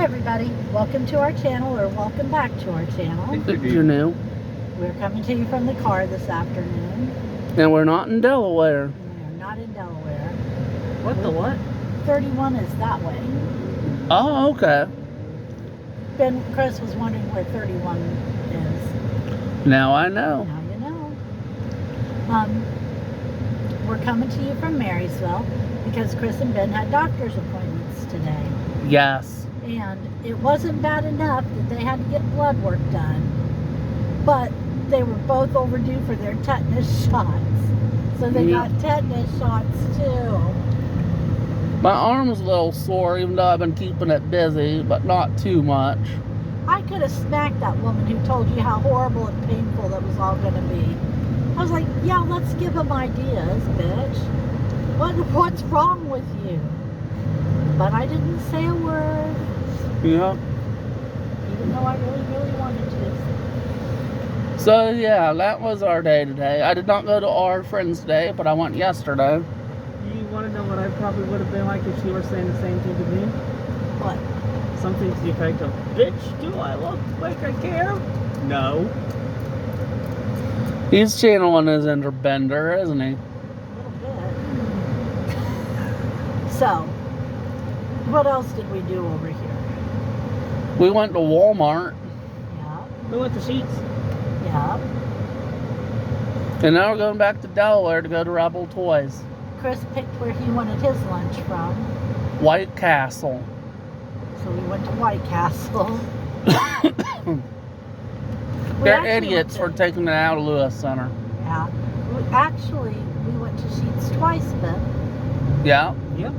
everybody, welcome to our channel, or welcome back to our channel. If you're new. We're coming to you from the car this afternoon. And we're not in Delaware. We're not in Delaware. What the what? 31 is that way. Oh, okay. Chris was wondering where 31 is. Now I know. Now you know. We're coming to you from Marysville because Chris and Ben had doctor's appointments today. Yes. And it wasn't bad enough that they had to get blood work done, but they were both overdue for their tetanus shots. So they got tetanus shots too. My arm's a little sore, even though I've been keeping it busy, but not too much. I could have smacked that woman who told you how horrible and painful that was all going to be. I was like, yeah, let's give them ideas, bitch. What's wrong with you? But I didn't say a word. Yeah. Even though I really, really wanted to. So, yeah, that was our day today. I did not go to our friend's day, but I went yesterday. You want to know what I probably would have been like if you were saying the same thing to me? What? Something to the effect of, bitch, do I look like I care? No. He's channeling his inner Bender, isn't he? A little bit. So, what else did we do over here? We went to Walmart, Yeah, We went to Sheets. yeah. and now we're going back to Delaware to go to Rebel Toys. Chris picked where he wanted his lunch from. White Castle. So we went to White Castle. We They're actually idiots for went to- taking it out of Lewis Center. Yeah. We went to Sheets twice, Ben. Yeah. Yep.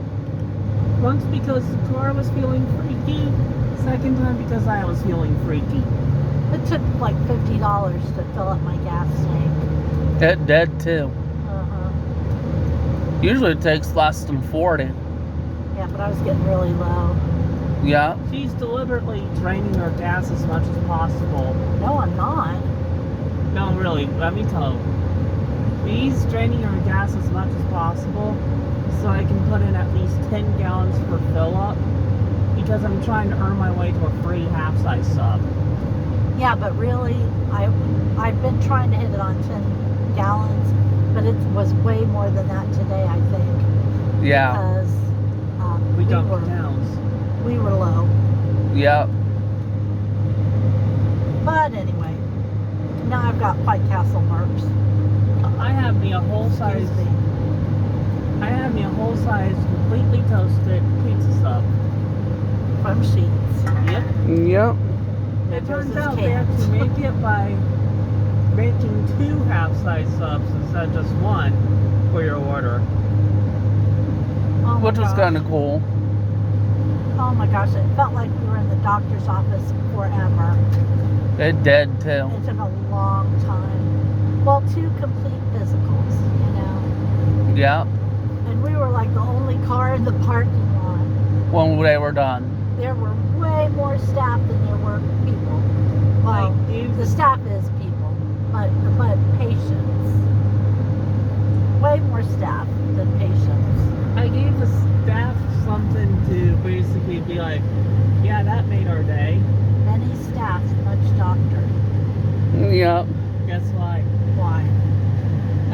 Once because the car was feeling freaky. Second time because I was feeling freaky. It took like $50 to fill up my gas tank. It did too. Uh-huh. Usually it takes less than 40. Yeah, but I was getting really low. Yeah. She's deliberately draining her gas as much as possible. No, I'm not. No, really, let me tell you. She's draining her gas as much as possible so I can put in at least 10 gallons per fill up because I'm trying to earn my way to a free half-size sub. Yeah, but really, I've been trying to hit it on 10 gallons, but it was way more than that today, I think. Yeah. Because We dumped towns. we were low. Yeah. But anyway, now I've got White Castle marks. I have me a whole size. Excuse me. I have me a whole size, completely toasted pizza sub. From Sheets. Yep. Yep. It Yours turns is out they canned. actually make it by making 2 half-size subs instead of just one for your order. Oh my Which was gosh. kind of cool. Oh my gosh, it felt like we were in the doctor's office forever. It did too. It took a long time. Well, 2 complete physicals, you know. Yeah. And we were like the only car in the parking lot. When they were done. There were way more staff than there were people. Well, Like, dude. the staff is people, but patients. Way more staff than patients. I gave the staff something to basically be like, yeah, that made our day. Many staff, much doctor. Yep. Guess why? Why?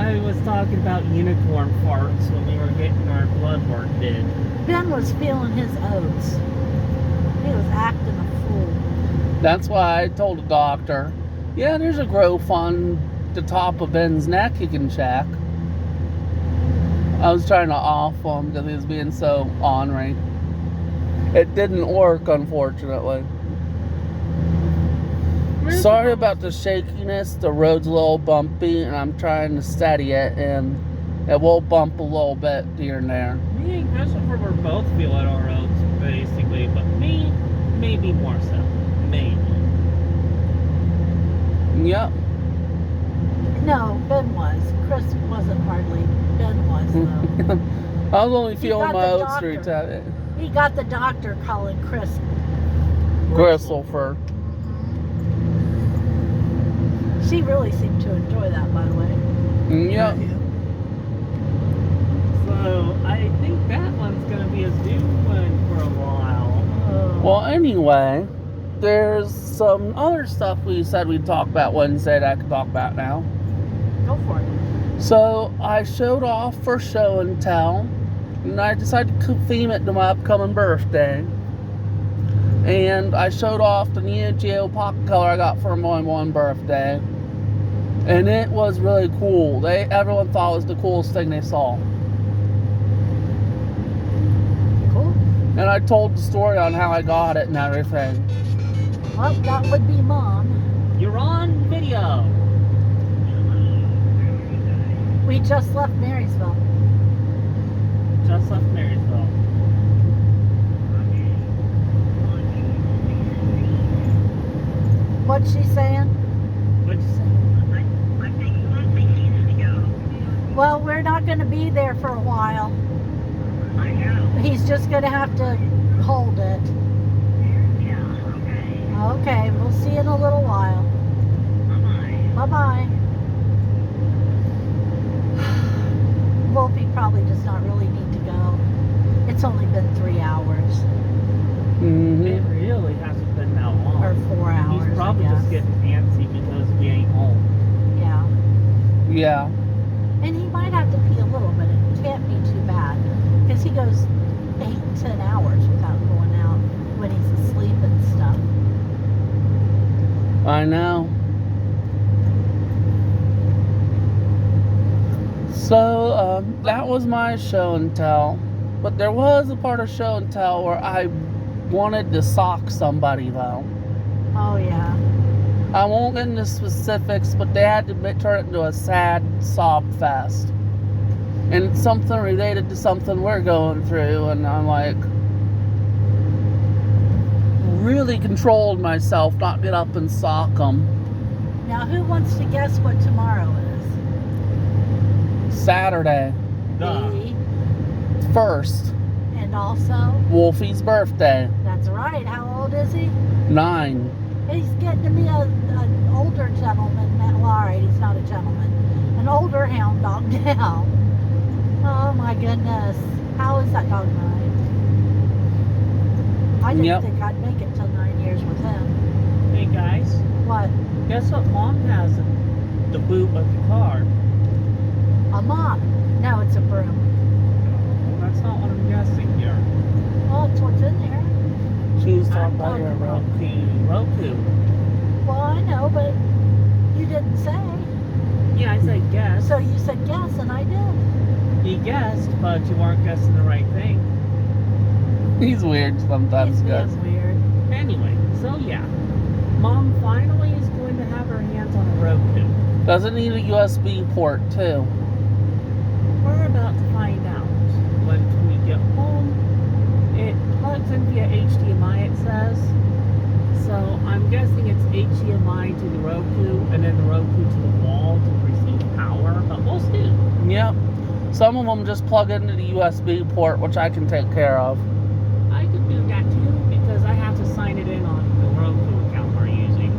I was talking about unicorn farts when we were getting our blood work did. Ben was feeling his oats. He was acting a fool. That's why I told the doctor, yeah, there's a growth on the top of Ben's neck you can check. I was trying to off him because he was being so ornery. It didn't work, unfortunately. Sorry about the shakiness. The road's a little bumpy, and I'm trying to steady it, and it will bump a little bit here and there. Me and Christopher were both feeling our oats, basically, but me, maybe more so. Maybe. Yep. No, Ben was. Chris wasn't hardly. Ben was, though. I was only He feeling got my the oats doctor. 3 times. He got the doctor calling Chris. Christopher. She really seemed to enjoy that, by the way. Yep. So, I think that one's gonna be a new one for a while. Oh. Well, anyway, there's some other stuff we said we'd talk about Wednesday that I could talk about now. Go for it. So I showed off for show and tell, and I decided to theme it to my upcoming birthday. And I showed off the Neo Geo pocket color I got for my one birthday, and it was really cool. Everyone thought it was the coolest thing they saw. Cool. And I told the story on how I got it and everything. Well, that would be Mom. You're on video. We just left Marysville. Just left Marysville. What's she saying? What'd you say? Well, we're not going to be there for a while. He's just going to have to hold it. Okay, we'll see you in a little while. Bye-bye. Wolfie probably does not really need to go. It's only been 3 hours. It really hasn't been that long. Or 4 hours, He's probably I guess. just getting antsy because we ain't home. Yeah. Yeah. And he might have to pee a little bit. It can't be too bad. Because he goes 8-10 hours without going out when he's asleep and stuff. I know. So, that was my show and tell. But there was a part of show and tell where I wanted to sock somebody, though. Oh, yeah. I won't get into specifics, but they had to turn it into a sad sob fest. And it's something related to something we're going through, and I'm like, really controlled myself not get up and sock them. Now, who wants to guess what tomorrow is? Saturday, Duh. Me. first, And also, Wolfie's birthday, that's right. How old is he? 9. He's getting to be an older gentleman now. Well, all right, he's not a gentleman. An older hound dog now. Oh my goodness. How is that dog 9? I didn't Yep. think I'd make it till 9 years with him. Hey guys, What? guess what Mom has in the boot of the car? A mop? No, it's a broom. Well, that's not what I'm guessing here. Well, it's what's in there. She was I talking about thought your rope. Roku. Well, I know, but you didn't say. Yeah, I said guess. So you said guess, and I did. You guessed, but you weren't guessing the right thing. He's weird sometimes, He's guys. being weird. Anyway, so yeah. Mom finally is going to have her hands on a Roku. Doesn't need a USB port, too. We're about to find out. When we get home, it plugs in via HDMI, it says. So I'm guessing it's HDMI to the Roku and then the Roku to the wall to receive power, but we'll see. Yep. Some of them just plug into the USB port, which I can take care of. I could do that too because I have to sign it in on the Roku account we're using.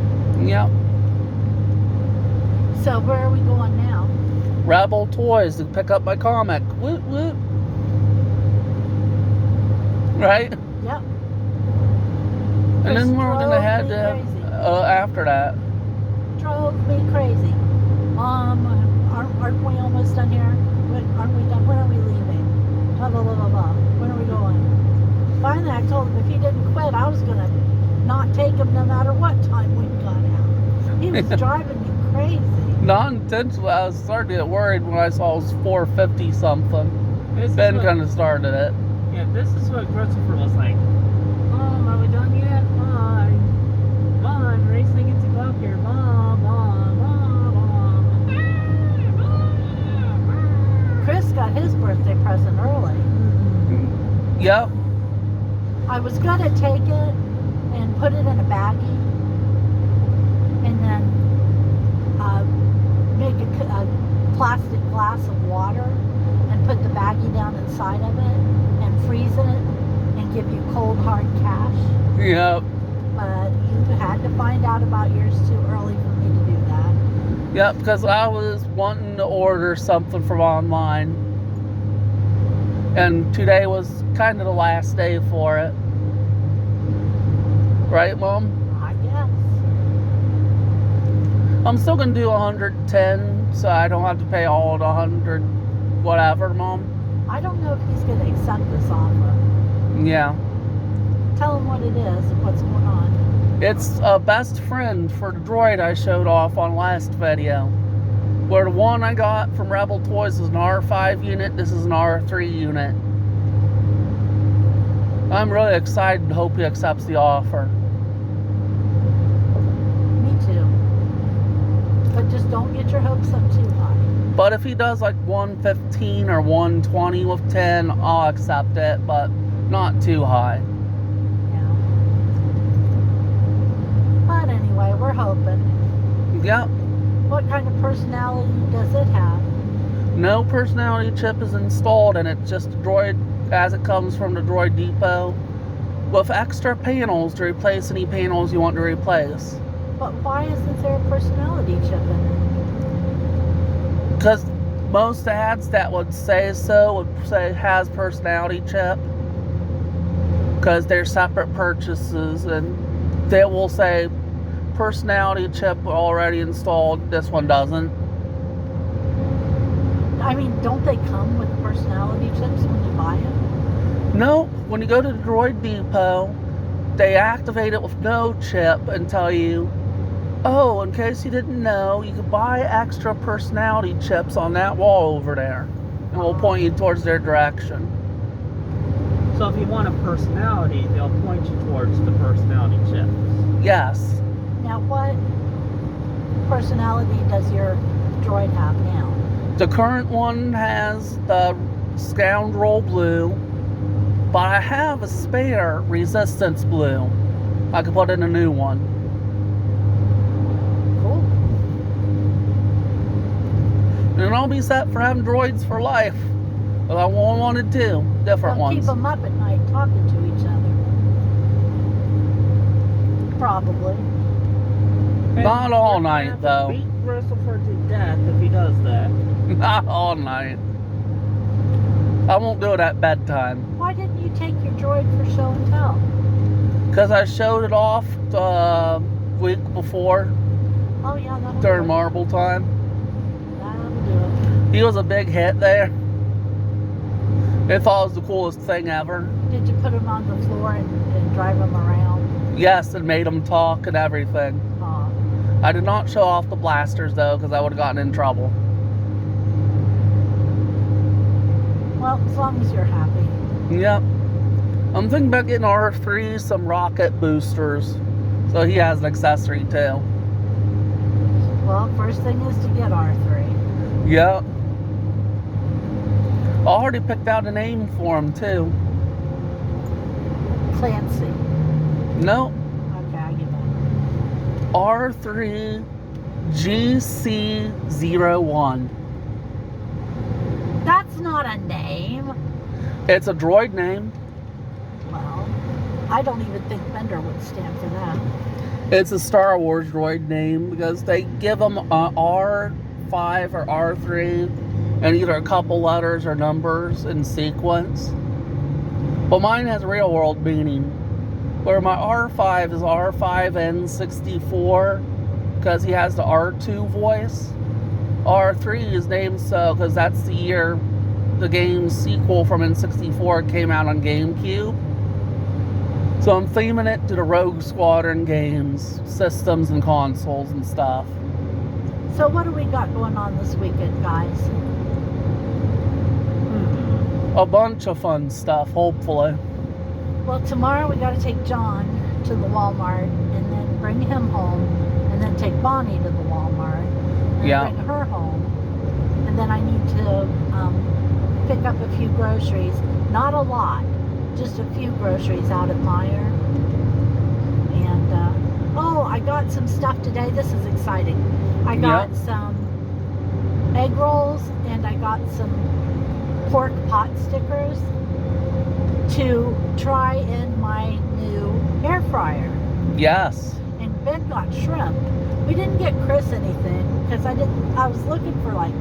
Yep. So where are we going now? Rebel Toys to pick up my comic. Woot woot. Right? Yep. And then we're Drove gonna head me to crazy. after that. Drove me crazy. Aren't we almost done here? Aren't we done? When are we leaving? Blah, blah, blah, blah, blah. When are we going? Finally, I told him if he didn't quit, I was going to not take him no matter what time we got out. He was driving me crazy. Not intentionally. I was starting to get worried when I saw it was 450 something. Ben kind of started it. Yeah, this is what Christopher was like. Mom, are we done yet? Mom. Mom, racing into clock here. Mom, mom, mom, mom. Chris got his birthday present early. Yep. I was going to take it and put it in a baggie and then make a plastic glass of water and put the baggie down inside of it and freeze it and give you cold hard cash. Yep. But you had to find out about yours too early for me to do that. Yep, because I was wanting to order something from online. And today was kind of the last day for it. Right, Mom? I guess. I'm still gonna do 110, so I don't have to pay all the 100 whatever, Mom. I don't know if he's going to accept this offer. Yeah. Tell him what it is and what's going on. It's a best friend for the droid I showed off on last video. Where the one I got from Rebel Toys is an R5 unit, this is an R3 unit. I'm really excited and hope he accepts the offer. Me too. But just don't get your hopes up too high. But if he does like 115 or 120 with 10, I'll accept it, but not too high. Yeah. But anyway, we're hoping. Yep. What kind of personality does it have? No personality chip is installed, and it's just a droid as it comes from the Droid Depot with extra panels to replace any panels you want to replace. But why isn't there a personality chip in it? Because most ads that would say so would say has personality chip, because they're separate purchases, and they will say personality chip already installed. This one doesn't. I mean, don't they come with personality chips when you buy them? No, when you go to the Droid Depot, they activate it with no chip and tell you, oh, in case you didn't know, you could buy extra personality chips on that wall over there. And we'll point you towards their direction. So if you want a personality, they'll point you towards the personality chips. Yes. Now, what personality does your droid have now? The current one has the Scoundrel Blue, but I have a spare Resistance Blue. I could put in a new one. Cool. And I'll be set for having droids for life. But I won't want to do different Well, ones. keep them up at night talking to each other. Probably. Not all night, though. Beat Christopher to death if he does that. Not all night. I won't do it at bedtime. Why didn't you take your droid for show and tell? Because I showed it off the week before Oh, yeah, that'll during do it. Marble time. That'll do it. He was a big hit there. They thought it was the coolest thing ever. Did you put him on the floor and drive him around? Yes, and made him talk and everything. I did not show off the blasters though, because I would have gotten in trouble. Well, as long as you're happy. Yep. I'm thinking about getting R3 some rocket boosters, so he has an accessory too. Well, first thing is to get R3. Yep. I already picked out a name for him too. Clancy. Nope. Okay, I get that. R3GC01. That's not a name. It's a droid name. Well, I don't even think Bender would stand for that. It's a Star Wars droid name because they give them R5 or R3 and either a couple letters or numbers in sequence. But mine has real world meaning. Where my R5 is R5N64 because he has the R2 voice. R3 is named so because that's the year the game's sequel from N64 came out on GameCube. So I'm theming it to the Rogue Squadron games, systems and consoles and stuff. So what do we got going on this weekend, guys? A bunch of fun stuff, hopefully. Well, tomorrow we got to take John to the Walmart and then bring him home and then take Bonnie to the Walmart and bring her home. And then I need to pick up a few groceries. Not a lot, just a few groceries out at Meijer. And, oh, I got some stuff today. This is exciting. I got some egg rolls and I got some pork pot stickers to try in my new air fryer. Yes. And Ben got shrimp. We didn't get Chris anything because I was looking for like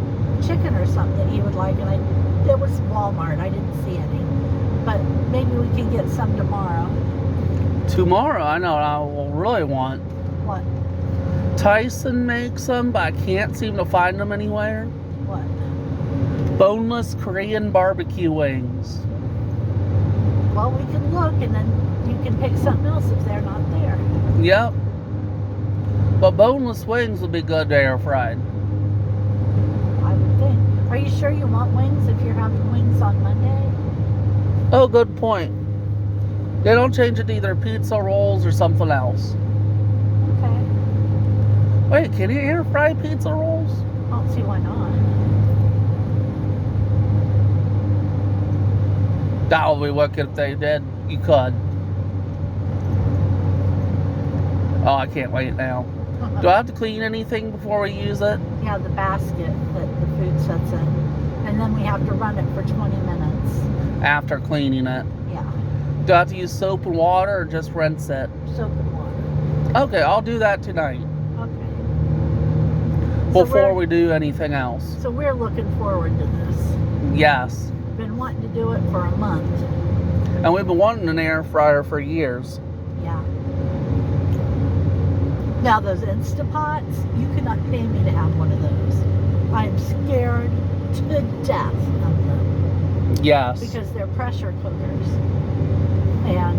chicken or something that he would like, and it was Walmart. I didn't see any, but maybe we can get some tomorrow. Tomorrow, I know what I will really want. What? Tyson makes them, but I can't seem to find them anywhere. What? Boneless Korean barbecue wings. Well, we can look, and then you can pick something else if they're not there. Yep. But boneless wings would be good to air fried. I would think. Are you sure you want wings if you're having wings on Monday? Oh, good point. They don't change it to either pizza rolls or something else. Okay. Wait, can you air fry pizza rolls? I don't see why not. That would be wicked if they did. You could. Oh, I can't wait now. Do I have to clean anything before we use it? Yeah, the basket that the food sits in. And then we have to run it for 20 minutes. After cleaning it. Yeah, Do I have to use soap and water or just rinse it? soap and water. Okay, I'll do that tonight. Okay. Before we do anything else. So we're looking forward to this. Yes. Been wanting to do it for a month. And we've been wanting an air fryer for years. Yeah. Now those Instapots, you cannot pay me to have one of those. I am scared to death of them Yes. because they're pressure cookers. And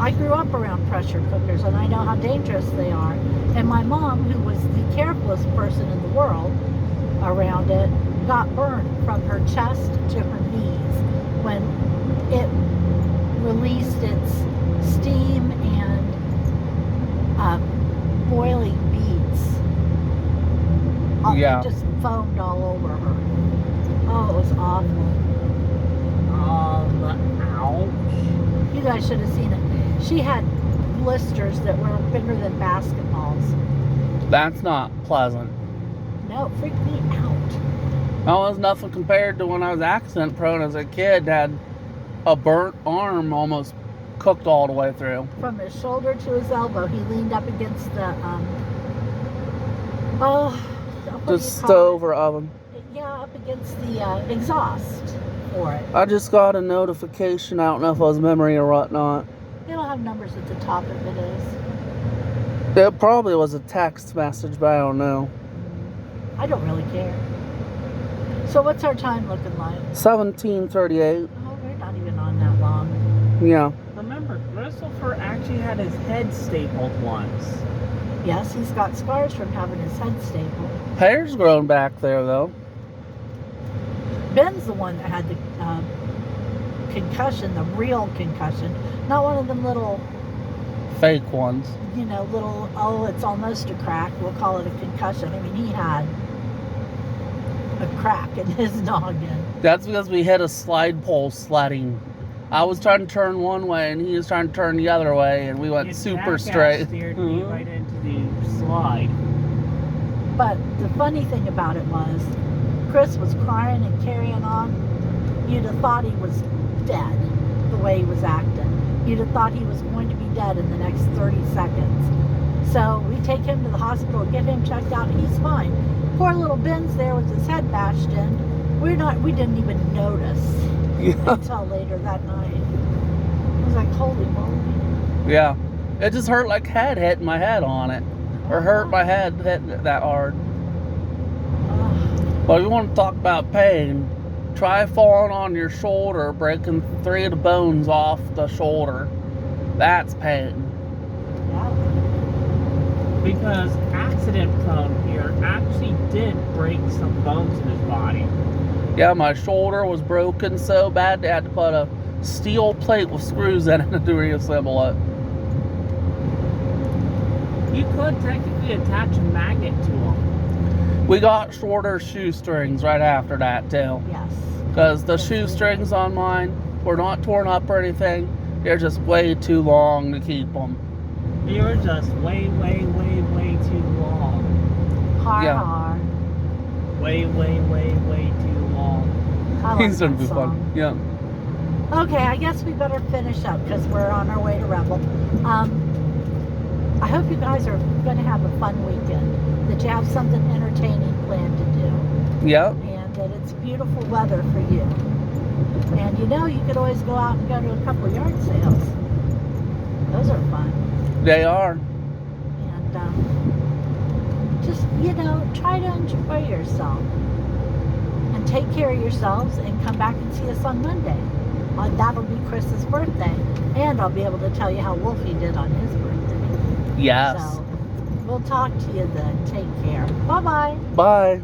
I grew up around pressure cookers and I know how dangerous they are. And my mom, who was the carefulest person in the world around it, got burned from her chest to her knees when it released its steam and boiling beads. Yeah. It just foamed all over her. Oh, it was awful. Ouch. You guys should have seen it. She had blisters that were bigger than basketballs. That's not pleasant. No, it freaked me out. That was nothing compared to when I was accident prone as a kid. Had a burnt arm almost cooked all the way through. From his shoulder to his elbow, he leaned up against the what do The you call stove or oven. it? Yeah, up against the exhaust for it. I just got a notification. I don't know if it was memory or whatnot. They don't have numbers at the top if it is. It probably was a text message, but I don't know. I don't really care. So what's our time looking like? 17:38. Oh, we're not even on that long. Yeah. Remember, Christopher actually had his head stapled once. Yes, he's got scars from having his head stapled. Hair's grown back there though. Ben's the one that had the concussion, the real concussion. Not one of them little, Fake ones. little, oh, it's almost a crack. We'll call it a concussion. I mean, he had a crack in his noggin. That's because we hit a slide pole sledding. I was trying to turn one way and he was trying to turn the other way, and we went His super jackass straight. steered me right into the slide. But the funny thing about it was, Chris was crying and carrying on. You'd have thought he was dead, the way he was acting. You'd have thought he was going to be dead in the next 30 seconds. So we take him to the hospital, get him checked out, he's fine. Poor little Ben's there with his head bashed in. We didn't even notice until later that night. I was like, holy moly. Yeah. It just hurt like head hitting my head on it. Or hurt my head hitting it that hard. But if you want to talk about pain, try falling on your shoulder, breaking 3 of the bones off the shoulder. That's pain. Yeah. Because accident prone here actually did break some bones in his body. Yeah, my shoulder was broken so bad they had to put a steel plate with screws in it to reassemble it. You could technically attach a magnet to them. We got shorter shoestrings right after that too. Yes. Because the shoestrings on mine were not torn up or anything. They're just way too long to keep them. You're just way, way, way, way too long. Hard, Yeah. hard. Way, way, way, way too long. I like He's gonna that be song. fun. Yeah. Okay, I guess we better finish up because we're on our way to Rebel. I hope you guys are going to have a fun weekend, that you have something entertaining planned to do, Yep. and that it's beautiful weather for you. And you could always go out and go to a couple yard sales. Those are fun. They are. And just, try to enjoy yourself. And take care of yourselves and come back and see us on Monday. That'll be Chris's birthday. And I'll be able to tell you how Wolfie did on his birthday. Yes. So, we'll talk to you then. Take care. Bye-bye. Bye.